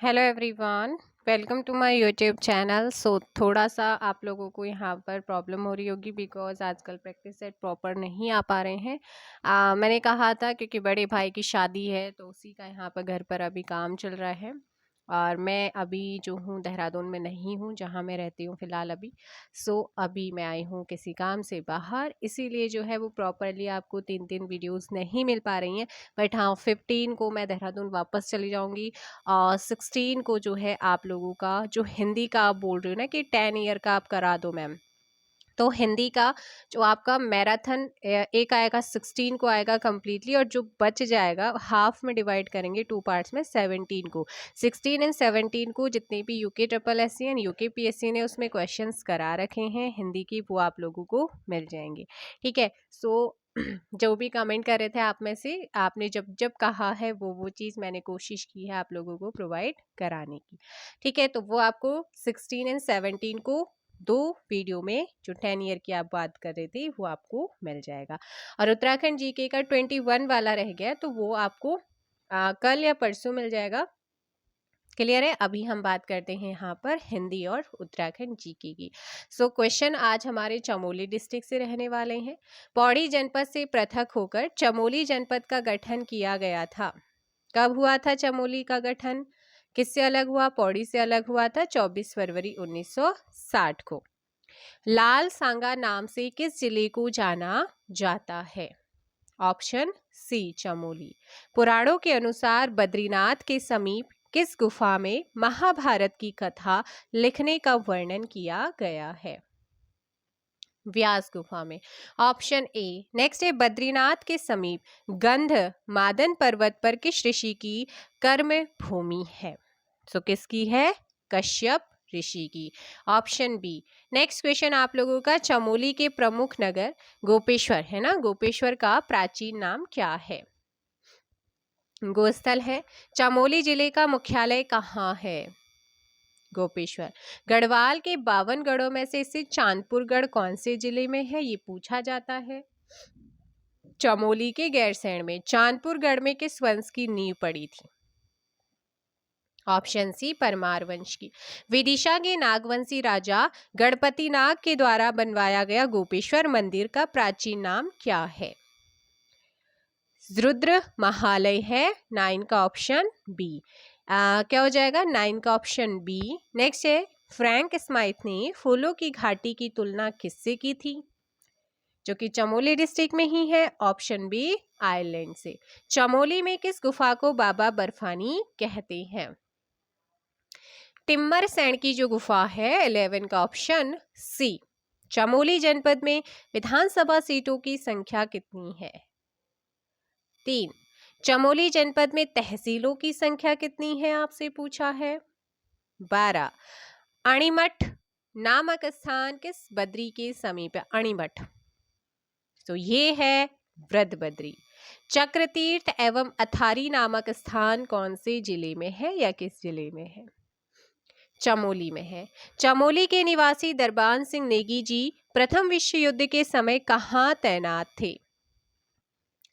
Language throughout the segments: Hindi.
Hello everyone, welcome to my YouTube channel. थोड़ा सा आप लोगों को यहाँ पर प्रॉब्लम हो रही होगी बिकॉज आजकल प्रैक्टिस सेट प्रॉपर नहीं आ पा रहे हैं। मैंने कहा था क्योंकि बड़े भाई की शादी है तो उसी का यहाँ पर घर पर अभी काम चल रहा है और मैं अभी जो हूँ देहरादून में नहीं हूँ जहाँ मैं रहती हूँ फ़िलहाल अभी। अभी मैं आई हूँ किसी काम से बाहर, इसीलिए जो है वो प्रॉपरली आपको 3 वीडियोस नहीं मिल पा रही हैं। बट हाँ, 15 को मैं देहरादून वापस चली जाऊँगी और 16 को जो है आप लोगों का जो हिंदी का आप बोल रहे हो ना कि 10 ईयर का आप करा दो मैम, तो हिंदी का जो आपका मैराथन एक आएगा 16 को आएगा कम्प्लीटली, और जो बच जाएगा हाफ में डिवाइड करेंगे 2 पार्ट्स में 17 को। 16 एंड 17 को जितने भी UK triple S C and UK PSC ने उसमें क्वेश्चंस करा रखे हैं हिंदी की, वो आप लोगों को मिल जाएंगे। ठीक है। जो भी कमेंट कर रहे थे आप में से, आपने जब जब कहा है वो चीज़ मैंने कोशिश की है आप लोगों को प्रोवाइड कराने की। ठीक है, तो वो आपको 16 एंड 17 को 2 वीडियो में जो 10 ईयर की आप बात कर रहे थे वो आपको मिल जाएगा। और उत्तराखंड जीके का 21 वाला रह गया तो वो आपको कल या परसों मिल जाएगा। क्लियर है। अभी हम बात करते हैं यहाँ पर हिंदी और उत्तराखंड जीके की। क्वेश्चन आज हमारे चमोली डिस्ट्रिक्ट से रहने वाले हैं। पौड़ी जनपद से पृथक होकर चमोली जनपद का गठन किया गया था। कब हुआ था चमोली का गठन? किससे अलग हुआ? पौड़ी से अलग हुआ था 24 फरवरी 1960 को। लाल सांगा नाम से किस जिले को जाना जाता है? Option C Chamoli. पुराणों के अनुसार बद्रीनाथ के समीप किस गुफा में महाभारत की कथा लिखने का वर्णन किया गया है? व्यास गुफा में। ऑप्शन ए। नेक्स्ट है बद्रीनाथ के समीप गंध मादन पर्वत पर किस ऋषि की कर्म भूमि है? किसकी है? कश्यप ऋषि की। Option B. नेक्स्ट क्वेश्चन आप लोगों का, चमोली के प्रमुख नगर गोपेश्वर है ना, गोपेश्वर का प्राचीन नाम क्या है? गोस्थल है। चमोली जिले का मुख्यालय कहाँ है? गोपेश्वर। गढ़वाल के 52 गढ़ों में से स्थित चांदपुर गढ़ कौन से जिले में है? ये पूछा जाता है। चमोली के गैरसैंण में। चांदपुर गढ़ में किस वंश की नींव पड़ी थी? ऑप्शन सी परमार वंश की। विदिशा के नागवंशी राजा गणपति नाग के द्वारा बनवाया गया गोपेश्वर मंदिर का प्राचीन नाम क्या है? रुद्र महालय है। 9 का ऑप्शन बी। क्या हो जाएगा? 9 का ऑप्शन बी। नेक्स्ट है, फ्रैंक स्माइथ ने फूलों की घाटी की तुलना किससे की थी? जो कि चमोली डिस्ट्रिक्ट में ही है। ऑप्शन बी आयरलैंड से। चमोली में किस गुफा को बाबा बर्फानी कहते हैं? टिम्बर सैंड की जो गुफा है 11 का ऑप्शन सी। चमोली जनपद में विधानसभा सीटों की संख्या कितनी है? 3। चमोली जनपद में तहसीलों की संख्या कितनी है आपसे पूछा है? 12। अणिमठ नामक स्थान किस बद्री के समीप है? अणिमठ तो ये है वृद्धबद्री। चक्रतीर्थ एवं अथारी नामक स्थान कौन से जिले में है या किस जिले में है? चमोली में है। चमोली के निवासी दरबान सिंह नेगी जी प्रथम विश्व युद्ध के समय कहाँ तैनात थे?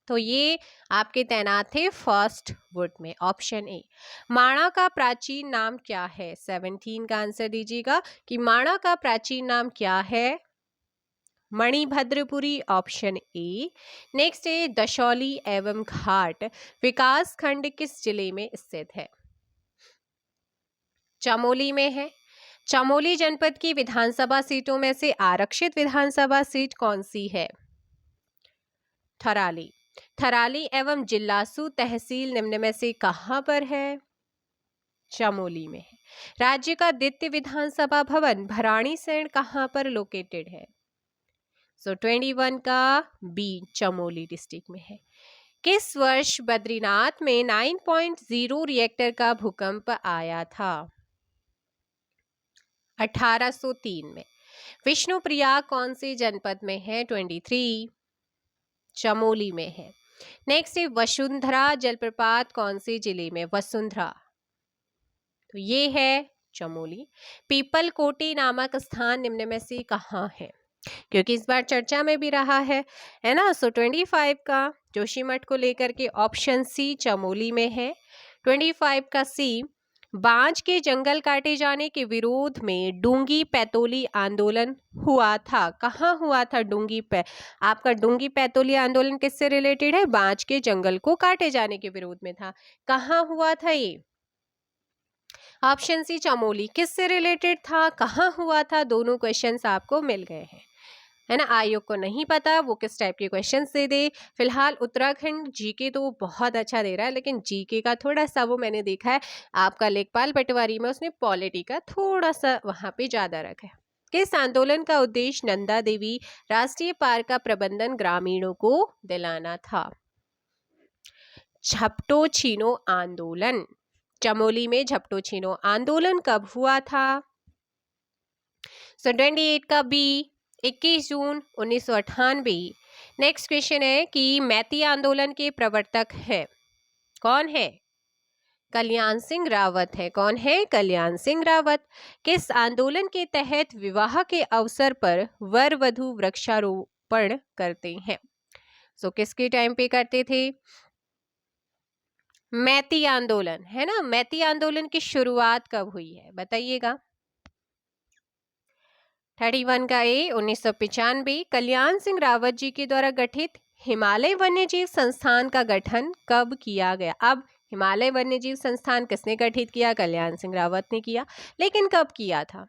तो ये आपके तैनात थे फर्स्ट वुड में। Option A. माणा का प्राचीन नाम क्या है? 17 का आंसर दीजिएगा कि माणा का प्राचीन नाम क्या है? मणिभद्रपुरी। Option A. नेक्स्ट है दशौली एवं घाट विकास खंड किस जिले में स्थित है? चमोली में है। चमोली जनपद की विधानसभा सीटों में से आरक्षित विधानसभा सीट कौन सी है? थराली। थराली एवं जिल्लासू तहसील निम्न में से कहां पर है? चमोली में है। राज्य का द्वितीय विधानसभा भवन भराड़ीसैंण कहां पर लोकेटेड है? 21 का बी चमोली डिस्ट्रिक्ट में है। किस वर्ष बद्रीनाथ में 9.0 रिएक्टर का भूकंप आया था? 1803 में। विष्णुप्रिया कौन से जनपद में है? 23 चमोली में है। नेक्स्ट है वसुंधरा जलप्रपात कौन से जिले में? वसुंधरा तो ये है चमोली। पीपल कोटी नामक स्थान निम्न में से कहाँ है? क्योंकि इस बार चर्चा में भी रहा है ना। 25 का जोशीमठ को लेकर के ऑप्शन सी चमोली में है। 25 का सी बांज के जंगल काटे जाने के विरोध में डूंगी पैतोली आंदोलन हुआ था। कहाँ हुआ था आपका डूंगी पैतोली आंदोलन किससे रिलेटेड है? बांज के जंगल को काटे जाने के विरोध में था। कहाँ हुआ था ये? Option C Chamoli. किससे रिलेटेड था, कहाँ हुआ था? दोनों क्वेश्चंस आपको मिल गए हैं, है ना। आयोग को नहीं पता वो किस टाइप के क्वेश्चन दे दे। फिलहाल उत्तराखंड जीके तो बहुत अच्छा दे रहा है, लेकिन जीके का थोड़ा सा वो मैंने देखा है आपका लेखपाल पटवारी में उसने पॉलिटी का थोड़ा सा वहां पे ज्यादा रखा है। किस आंदोलन का उद्देश्य नंदा देवी राष्ट्रीय पार्क का प्रबंधन ग्रामीणों को दिलाना था? झपटो छीनो आंदोलन। चमोली में झपटो छीनो आंदोलन कब हुआ था? 28 का बी, 21 जून 1998। नेक्स्ट क्वेश्चन है कि मैती आंदोलन के प्रवर्तक है कौन है? कल्याण सिंह रावत है। कौन है? कल्याण सिंह रावत। किस आंदोलन के तहत विवाह के अवसर पर वर वधु वृक्षारोपण करते हैं? किसके टाइम पे करते थे? मैती आंदोलन, है ना। मैती आंदोलन की शुरुआत कब हुई है बताइएगा। 31 का ए, 1995। कल्याण सिंह रावत जी के द्वारा गठित हिमालय वन्यजीव संस्थान का गठन कब किया गया? अब हिमालय वन्यजीव संस्थान किसने गठित किया? कल्याण सिंह रावत ने किया, लेकिन कब किया था?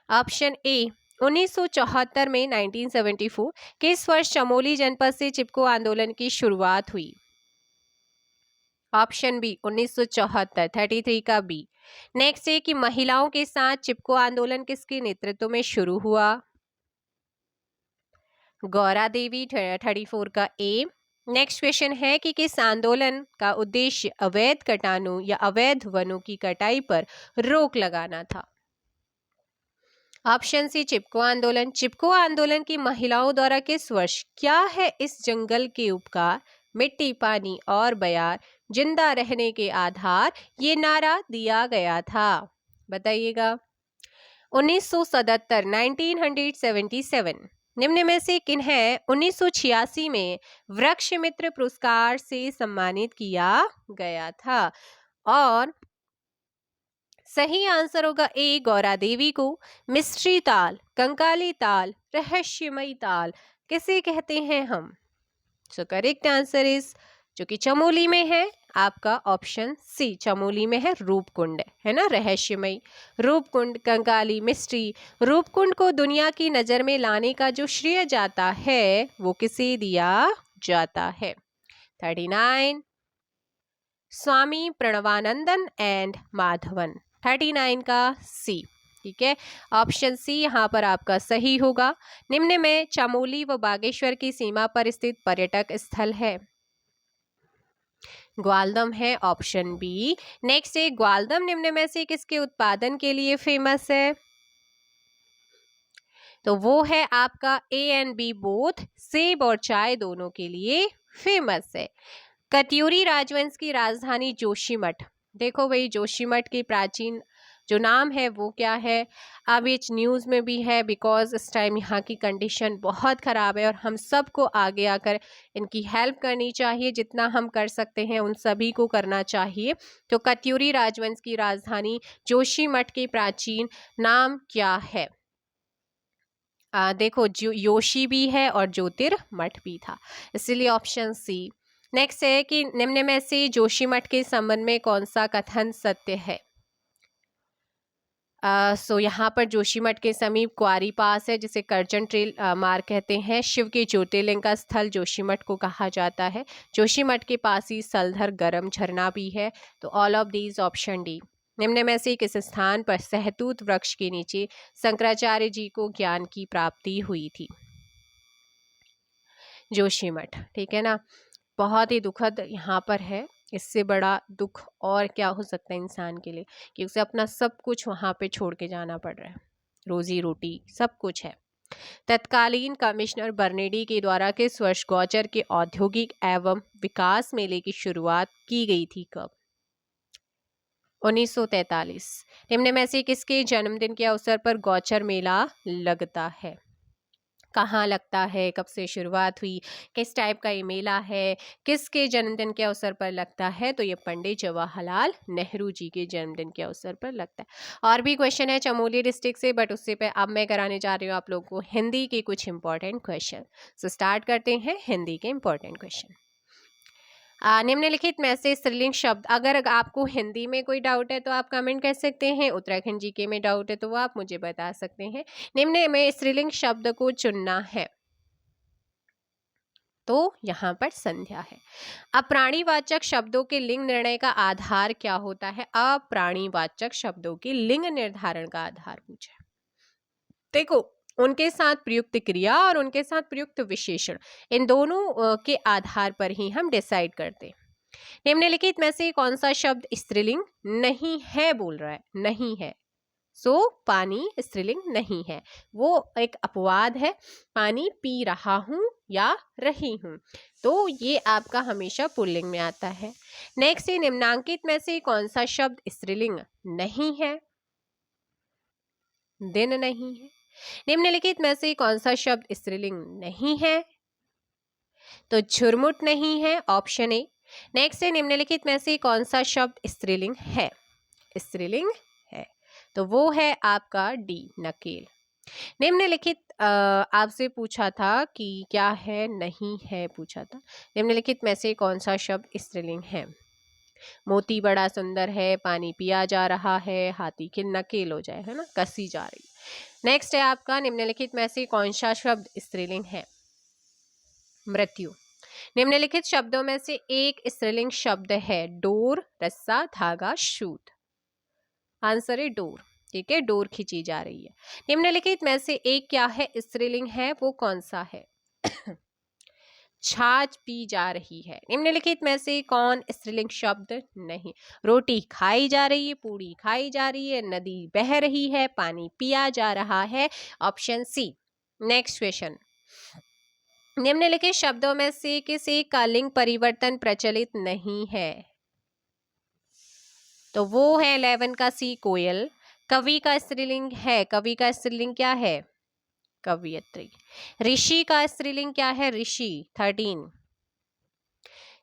ऑप्शन ए 1974 में, 1974। किस वर्ष चमोली जनपद से चिपको आंदोलन की शुरुआत हुई? ऑप्शन बी 1974, 33 का बी। नेक्स्ट है कि महिलाओं के साथ चिपको आंदोलन किसके नेतृत्व में शुरू हुआ? गौरा देवी, 34 का ए। नेक्स्ट क्वेश्चन है कि किस आंदोलन का उद्देश्य अवैध कटानों या अवैध वनों की कटाई पर रोक लगाना था? ऑप्शन सी चिपको आंदोलन। चिपको आंदोलन की महिलाओं द्वारा किस वर्ष क्या है इस जंगल के उपकार, मिट्टी, पानी और बयार जिंदा रहने के आधार, ये नारा दिया गया था? बताइएगा। 1977, 1977। निम्न में से किन्हें 1986 में वृक्ष मित्र पुरस्कार से सम्मानित किया गया था? और सही आंसर होगा ए, गौरा देवी को। मिस्ट्री ताल, कंकाली ताल, रहस्यमयी ताल किसे कहते हैं हम? सो करेक्ट आंसर इज, जो कि चमोली में है, आपका ऑप्शन सी। चमोली में है रूपकुंड, है ना। रहस्यमयी, रूपकुंड, कंकाली, मिस्ट्री। रूपकुंड को दुनिया की नजर में लाने का जो श्रेय जाता है वो किसे दिया जाता है? 39 स्वामी प्रणवानंदन एंड माधवन। 39 का सी, ठीक है। ऑप्शन सी यहाँ पर आपका सही होगा। निम्न में चमोली व बागेश्वर की सीमा पर स्थित पर्यटक स्थल है? ग्वालदम है, ऑप्शन बी। नेक्स्ट है ग्वालदम निम्न में से किसके उत्पादन के लिए फेमस है? तो वो है आपका ए एंड बी बोथ, सेब और चाय दोनों के लिए फेमस है। कत्यूरी राजवंश की राजधानी जोशीमठ। देखो भाई, जोशीमठ की प्राचीन जो नाम है वो क्या है? अब ये न्यूज़ में भी है, बिकॉज इस टाइम यहाँ की कंडीशन बहुत ख़राब है और हम सबको आगे आकर इनकी हेल्प करनी चाहिए। जितना हम कर सकते हैं उन सभी को करना चाहिए। तो कत्यूरी राजवंश की राजधानी जोशीमठ के प्राचीन नाम क्या है? देखो, योशी भी है और ज्योतिर्मठ भी था, इसीलिए ऑप्शन सी। नेक्स्ट है कि निम्न में से जोशीमठ के संबंध में कौन सा कथन सत्य है? सो यहाँ पर जोशीमठ के समीप क्वारी पास है, जिसे करजन ट्रेल मार्ग कहते हैं। शिव के ज्योतिर्लिंग का स्थल जोशीमठ को कहा जाता है। जोशीमठ के पास ही सलधर गरम झरना भी है। तो all of these, option D. निम्न में से किस स्थान पर सहतूत वृक्ष के नीचे शंकराचार्य जी को ज्ञान की प्राप्ति हुई थी? जोशीमठ, ठीक है ना। बहुत ही दुखद यहाँ पर है। इससे बड़ा दुख और क्या हो सकता है इंसान के लिए, कि उसे अपना सब कुछ वहाँ पे छोड़ के जाना पड़ रहा है। रोजी रोटी सब कुछ है। तत्कालीन कमिश्नर बर्नेडी के द्वारा किस वर्ष गौचर के औद्योगिक एवं विकास मेले की शुरुआत की गई थी? कब? 1943। निम्न में से किसके जन्मदिन के अवसर पर गौचर मेला लगता है? कहाँ लगता है, कब से शुरुआत हुई, किस टाइप का ये मेला है, किसके जन्मदिन के अवसर पर लगता है, तो ये पंडित जवाहरलाल नेहरू जी के जन्मदिन के अवसर पर लगता है। और भी क्वेश्चन है चमोली डिस्ट्रिक्ट से, बट उससे पे अब मैं कराने जा रही हूँ आप लोगों को हिंदी के कुछ इंपॉर्टेंट क्वेश्चन। सो स्टार्ट करते हैं हिंदी के इंपॉर्टेंट क्वेश्चन। निम्नलिखित में से स्त्रीलिंग शब्द, अगर आपको हिंदी में कोई डाउट है तो आप कमेंट कर सकते हैं, उत्तराखंड जीके में डाउट है तो वो आप मुझे बता सकते हैं। निम्न में स्त्रीलिंग शब्द को चुनना है, तो यहाँ पर संध्या है। अप्राणीवाचक शब्दों के लिंग निर्णय का आधार क्या होता है? अप्राणीवाचक शब्दों के लिंग निर्धारण का आधार पूछा। देखो, उनके साथ प्रयुक्त क्रिया और उनके साथ प्रयुक्त विशेषण, इन दोनों के आधार पर ही हम डिसाइड करते हैं। निम्नलिखित में से कौन सा शब्द स्त्रीलिंग नहीं है? बोल रहा है नहीं है, सो पानी स्त्रीलिंग नहीं है, वो एक अपवाद है। पानी पी रहा हूं या रही हूं, तो ये आपका हमेशा पुल्लिंग में आता है। नेक्स्ट है, निम्नांकित में से कौन सा शब्द स्त्रीलिंग नहीं है? दिन नहीं है। निम्नलिखित में से कौन सा शब्द स्त्रीलिंग नहीं है? तो झुरमुट नहीं है, ऑप्शन ए। नेक्स्ट है, निम्नलिखित में से कौन सा शब्द स्त्रीलिंग है? स्त्रीलिंग है, तो वो है आपका डी, नकेल। निम्नलिखित आपसे पूछा था कि क्या है, नहीं है पूछा था। निम्नलिखित में से कौन सा शब्द स्त्रीलिंग है? मोती बड़ा सुंदर है, पानी पिया जा रहा है, हाथी की नकेल हो जाए, है ना, कसी जा रही। नेक्स्ट है आपका, निम्नलिखित में से कौन सा शब्द स्त्रीलिंग है? मृत्यु। निम्नलिखित शब्दों में से एक स्त्रीलिंग शब्द है? डोर, रस्सा, धागा, शूट। आंसर है डोर, ठीक है, डोर खींची जा रही है। निम्नलिखित में से एक क्या है, स्त्रीलिंग है, वो कौन सा है? छाछ पी जा रही है। निम्नलिखित में से कौन स्त्रीलिंग शब्द नहीं? रोटी खाई जा रही है, पूड़ी खाई जा रही है, नदी बह रही है, पानी पिया जा रहा है, ऑप्शन सी। नेक्स्ट क्वेश्चन, निम्नलिखित शब्दों में से किस एक का लिंग परिवर्तन प्रचलित नहीं है? तो वो है 11 का सी, कोयल। कवि का स्त्रीलिंग है, कवि का स्त्रीलिंग क्या है? कवियत्री। ऋषि का स्त्रीलिंग क्या है? ऋषि, 13।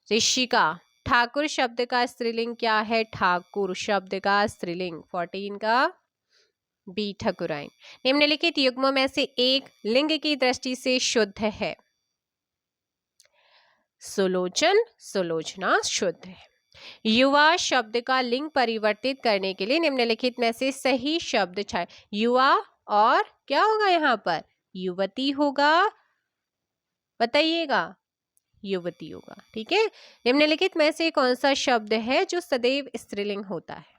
ऋषिका। ठाकुर शब्द का स्त्रीलिंग क्या है? ठाकुर शब्द का स्त्रीलिंग, 14 का बी, ठकुराइन। निम्नलिखित युग्मों में से एक लिंग की दृष्टि से शुद्ध है? सुलोचन, सुलोचना शुद्ध है। युवा शब्द का लिंग परिवर्तित करने के लिए निम्नलिखित में से सही शब्द छाए। युवा और क्या होगा यहाँ पर? युवती होगा, बताइएगा। युवती होगा, ठीक है। निम्नलिखित में से कौन सा शब्द है जो सदैव स्त्रीलिंग होता है?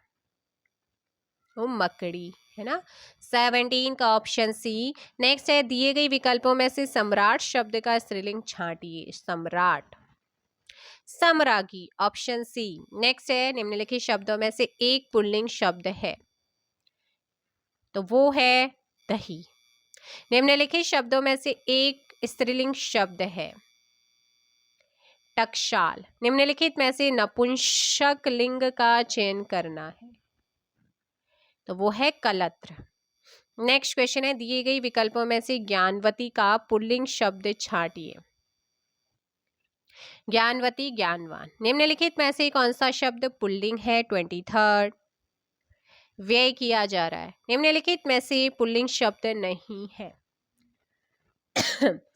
वो मकड़ी, है ना, 17 का ऑप्शन सी। नेक्स्ट है, दिए गए विकल्पों में से सम्राट शब्द का स्त्रीलिंग छांटिए। सम्राट, सम्राज्ञी, ऑप्शन सी। नेक्स्ट है, निम्नलिखित शब्दों में से एक पुल्लिंग शब्द है, तो वो है दही। निम्नलिखित शब्दों में से एक स्त्रीलिंग शब्द है, टकशाल। निम्नलिखित में से नपुंसक लिंग का चयन करना है, तो वो है कलत्र। नेक्स्ट क्वेश्चन है, दिए गई विकल्पों में से ज्ञानवती का पुल्लिंग शब्द छांटिए। ज्ञानवती, ज्ञानवान। निम्नलिखित में से कौन सा शब्द पुल्लिंग है? 23। व्यय किया जा रहा है। निम्नलिखित में से पुल्लिंग शब्द नहीं है।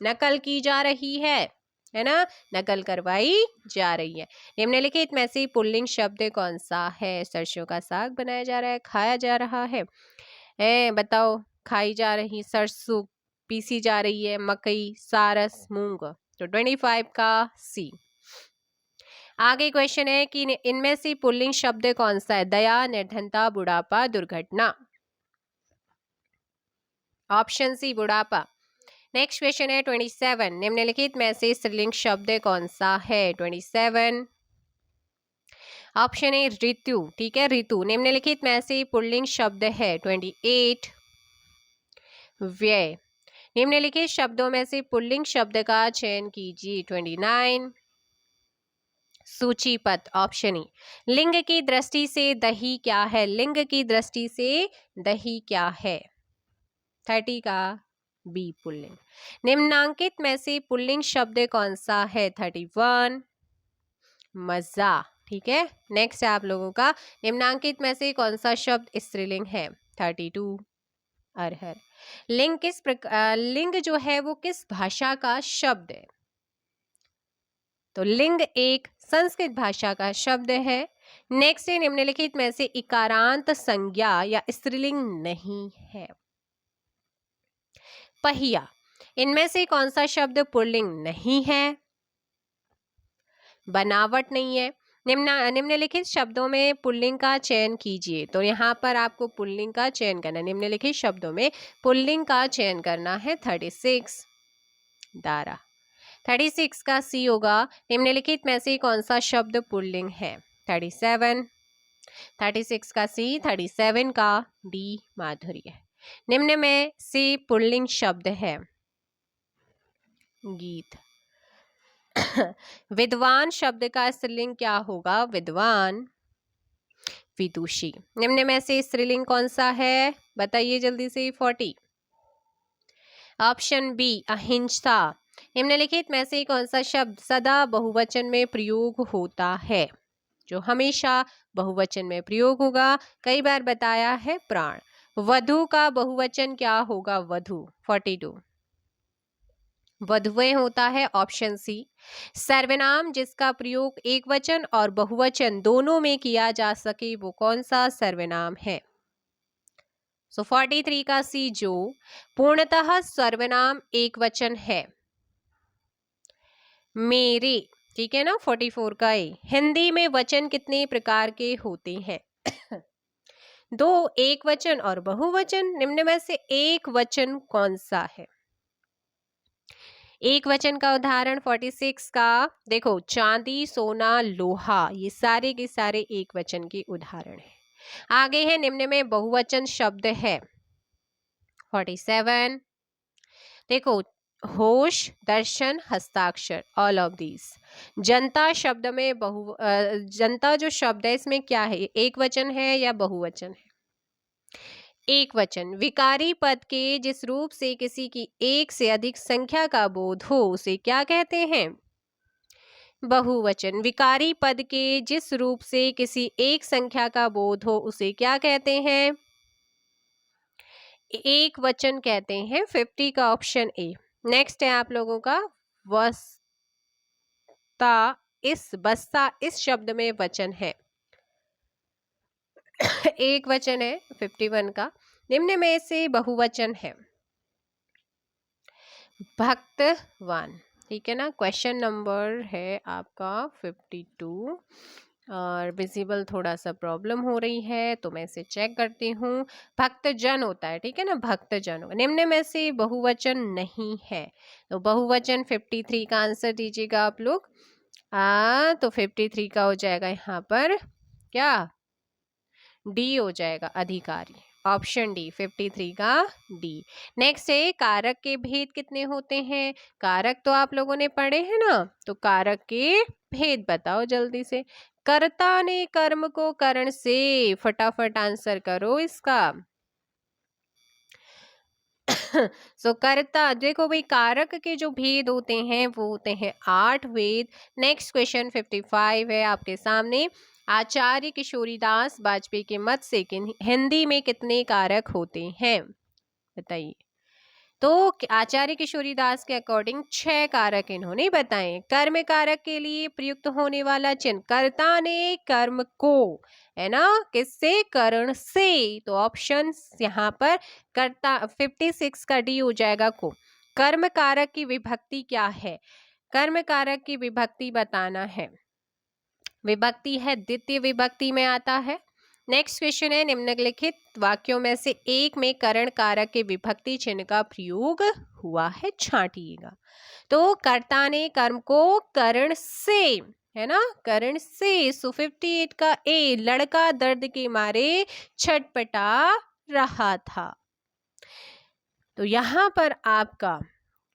नकल की जा रही है ना, नकल करवाई जा रही है। निम्नलिखित में से पुल्लिंग शब्द कौन सा है? सरसों का साग बनाया जा रहा है, खाया जा रहा है। बताओ, खाई जा रही, सरसों पीसी जा रही है, मकई, सारस, मूंग, तो 25 का सी। आगे क्वेश्चन है कि इनमें से पुल्लिंग शब्द कौन सा है? दया, निर्धनता, बुढ़ापा, दुर्घटना, ऑप्शन सी, बुढ़ापा। नेक्स्ट क्वेश्चन है 27, निम्नलिखित में से स्त्रीलिंग शब्द कौन सा है? 27, ऑप्शन ए ऋतु, ठीक है, ऋतु। निम्नलिखित में से पुल्लिंग शब्द है 28, व्यय। निम्नलिखित शब्दों में से पुल्लिंग शब्द का चयन कीजिए। 29, सूचीपत, ऑप्शन ई। लिंग की दृष्टि से दही क्या है? लिंग की दृष्टि से दही क्या है? 30 का बी पुल्लिंग। निम्नांकित में से पुल्लिंग शब्द कौन सा है? 31 मजा। ठीक है, नेक्स्ट है आप लोगों का, निम्नांकित में से कौन सा शब्द स्त्रीलिंग है? 32 अरहर। लिंग जो है वो किस भाषा का शब्द है? तो लिंग एक संस्कृत भाषा का शब्द है। नेक्स्ट है, निम्नलिखित में से इकारांत संज्ञा या स्त्रीलिंग नहीं है? पहिया। इनमें से कौन सा शब्द पुल्लिंग नहीं है? बनावट नहीं है। निम्नलिखित शब्दों में पुल्लिंग का चयन कीजिए। तो यहाँ पर आपको पुल्लिंग का चयन करना है। निम्नलिखित शब्दों में पुल्लिंग का चयन करना है। 36 दारा। 36 का सी होगा। निम्नलिखित में से कौन सा शब्द पुल्लिंग है? 37। 36 का सी, 37 का डी माधुर्य। निम्न में से पुल्लिंग शब्द है? गीत। विद्वान शब्द का स्त्रीलिंग क्या होगा? विद्वान। विदुषी। निम्न में से स्त्रीलिंग कौन सा है? बताइए जल्दी से। 40। ऑप्शन बी अहिंसा। निम्नलिखित में से कौन सा शब्द सदा बहुवचन में प्रयोग होता है? जो हमेशा बहुवचन में प्रयोग होगा, कई बार बताया है, प्राण। वधु का बहुवचन क्या होगा? वधु। 42 वधुएं होता है। Option C. सर्वनाम जिसका प्रयोग एक वचन और बहुवचन दोनों में किया जा सके वो कौन सा सर्वनाम है? 43 का सी, जो पूर्णतः सर्वनाम एक वचन है। मेरे। ठीक है ना। 44 का ए। हिंदी में वचन कितने प्रकार के होते हैं? 2 एक वचन और बहुवचन। निम्न में से एक वचन कौन सा है? एक वचन का उदाहरण 46 का देखो, चांदी, सोना, लोहा, ये सारे के सारे एक वचन के उदाहरण हैं। आगे है, निम्न में बहुवचन शब्द है। 47 देखो, होश, दर्शन, हस्ताक्षर, ऑल ऑफ दीज। जनता शब्द में जनता जो शब्द है इसमें क्या है? एक वचन है या बहुवचन है? एक वचन। विकारी पद के जिस रूप से किसी की एक से अधिक संख्या का बोध हो उसे क्या कहते हैं? बहुवचन। विकारी पद के जिस रूप से किसी एक संख्या का बोध हो उसे क्या कहते हैं? एक वचन कहते हैं। 50 का ऑप्शन ए। नेक्स्ट है आप लोगों का बस्ता इस शब्द में वचन है। एक वचन है। 51 का। निम्न में से बहुवचन है। भक्तवान। ठीक है ना। क्वेश्चन नंबर है आपका 52 और विजिबल थोड़ा सा प्रॉब्लम हो रही है तो मैं इसे चेक करती हूँ। भक्तजन होता है। ठीक है ना। भक्तजन होगा। निम्न में से बहुवचन नहीं है। तो बहुवचन 53 का आंसर दीजिएगा आप लोग। तो 53 का हो जाएगा यहाँ पर क्या? डी हो जाएगा, अधिकारी। ऑप्शन डी 53 का डी। नेक्स्ट है, कारक के भेद कितने होते हैं? कारक तो आप लोगों ने पढ़े हैं ना, तो कारक के भेद बताओ जल्दी से। कर्ता ने कर्म को करण से, फटाफट आंसर करो इसका। सो कर्ता, देखो भाई, कारक के जो भेद होते हैं वो होते हैं 8 भेद। नेक्स्ट क्वेश्चन 55 है आपके सामने। आचार्य किशोरीदास वाजपेयी के मत से हिंदी में कितने कारक होते हैं? बताइए। तो आचार्य किशोरीदास के अकॉर्डिंग 6 कारक इन्होंने बताए। कर्म कारक के लिए प्रयुक्त होने वाला चिन्ह, कर्ता ने कर्म को, है ना, किससे? करण से। तो ऑप्शन यहाँ पर कर्ता 56 का डी हो जाएगा को। कर्म कारक की विभक्ति क्या है? कर्म कारक की विभक्ति बताना है। विभक्ति है द्वितीय विभक्ति में आता है। नेक्स्ट क्वेश्चन है, निम्नलिखित वाक्यों में से एक में करण कारक के विभक्ति चिन्ह का प्रयोग हुआ है, छांटिएगा। तो कर्ता ने कर्म को करण से, है ना, करण से। सो 58 का ए, लड़का दर्द के मारे छटपटा रहा था। तो यहां पर आपका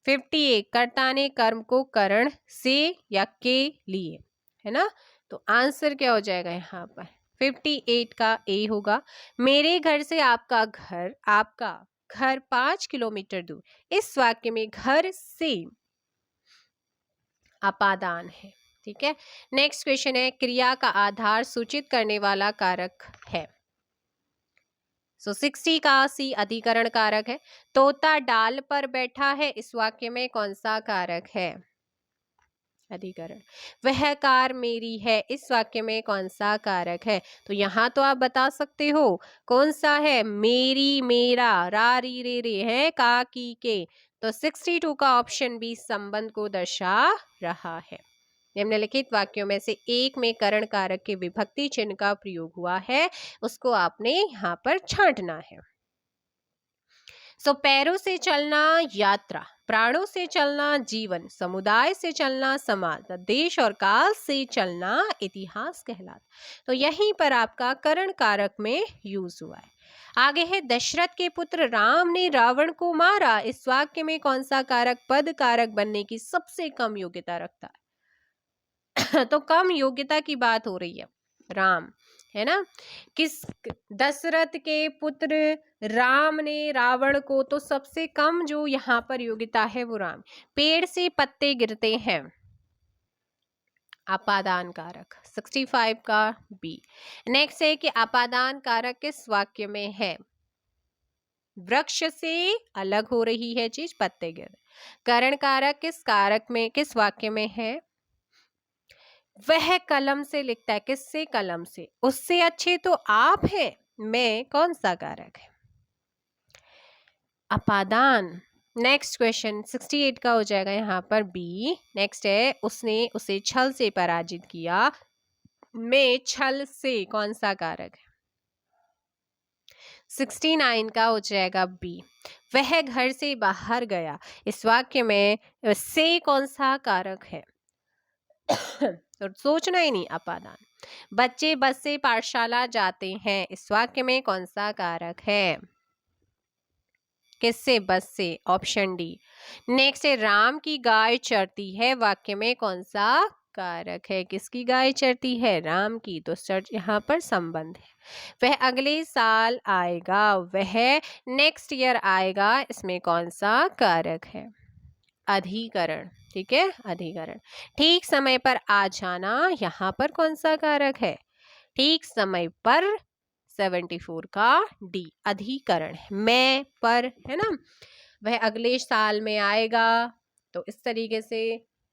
58 कर्ता ने कर्म को करण से या के लिए, है ना। तो आंसर क्या हो जाएगा यहाँ पर? 58 का ए होगा। मेरे घर से आपका घर, आपका घर 5 किलोमीटर दूर। इस वाक्य में घर से अपादान है। ठीक है, नेक्स्ट क्वेश्चन है, क्रिया का आधार सूचित करने वाला कारक है। 60 का सी अधिकरण कारक है। तोता डाल पर बैठा है, इस वाक्य में कौन सा कारक है? अधिकरण। वह कार मेरी है, इस वाक्य में कौन सा कारक है? तो यहाँ तो आप बता सकते हो कौन सा है, मेरी, मेरा, रा री रे रे है, का की के। तो 62 का ऑप्शन बी संबंध को दर्शा रहा है। निम्नलिखित वाक्यों में से एक में करण कारक के विभक्ति चिन्ह का प्रयोग हुआ है, उसको आपने यहाँ पर छांटना है। पैरों से चलना यात्रा, प्राणों से चलना जीवन, समुदाय से चलना समाज, देश और काल से चलना इतिहास कहलाता। तो यहीं पर आपका करण कारक में यूज हुआ है। आगे है, दशरथ के पुत्र राम ने रावण को मारा, इस वाक्य में कौन सा कारक पद कारक बनने की सबसे कम योग्यता रखता है? तो कम योग्यता की बात हो रही है, राम है ना। किस, दशरथ के पुत्र राम ने रावण को, तो सबसे कम जो यहाँ पर योग्यता है वो राम। पेड़ से पत्ते गिरते हैं, अपादान कारक। 65 का बी। नेक्स्ट है कि अपादान कारक किस वाक्य में है? वृक्ष से अलग हो रही है चीज, पत्ते गिर। करण कारक किस कारक में, किस वाक्य में है? वह कलम से लिखता है, किससे? कलम से। उससे अच्छे तो आप हैं, मैं, कौन सा कारक है? अपादान। नेक्स्ट क्वेश्चन 68 का हो जाएगा यहाँ पर बी। नेक्स्ट है, उसने उसे छल से पराजित किया, में छल से कौन सा कारक है? 69 का हो जाएगा बी। वह घर से बाहर गया, इस वाक्य में से कौन सा कारक है? तो सोचना ही नहीं, अपादान। बच्चे बस से पाठशाला जाते हैं, इस वाक्य में कौन सा कारक है? किससे? बस से, ऑप्शन डी। नेक्स्ट है, राम की गाय चरती है, वाक्य में कौन सा कारक है? किसकी गाय चरती है? राम की। तो सर्च यहाँ पर संबंध है। वह अगले साल आएगा, वह नेक्स्ट ईयर आएगा, इसमें कौन सा कारक है? अधिकरण। ठीक है, अधिकरण। ठीक समय पर आ जाना, यहाँ पर कौन सा कारक है? ठीक समय पर, 74 का डी, अधिकरण है। मैं पर है ना, वह अगले साल में आएगा, तो इस तरीके से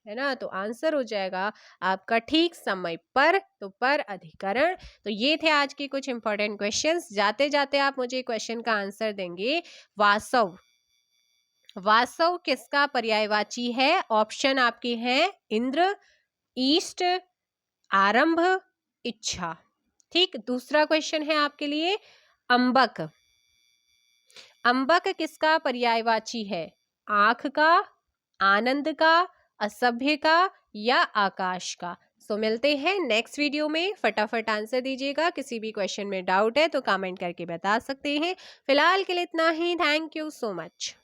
है ना। तो आंसर हो जाएगा आपका ठीक समय पर, तो पर अधिकरण। तो ये थे आज के कुछ इंपॉर्टेंट क्वेश्चंस। जाते जाते आप मुझे क्वेश्चन का आंसर देंगे। वासव, वासव किसका पर्यायवाची है? ऑप्शन आपके हैं इंद्र, ईस्ट, आरंभ, इच्छा। ठीक, दूसरा क्वेश्चन है आपके लिए, अंबक। अंबक किसका पर्यायवाची है? आंख का, आनंद का, असभ्य का, या आकाश का? सो मिलते हैं नेक्स्ट वीडियो में। फटाफट आंसर दीजिएगा। किसी भी क्वेश्चन में डाउट है तो कमेंट करके बता सकते हैं। फिलहाल के लिए इतना ही। Thank you so much.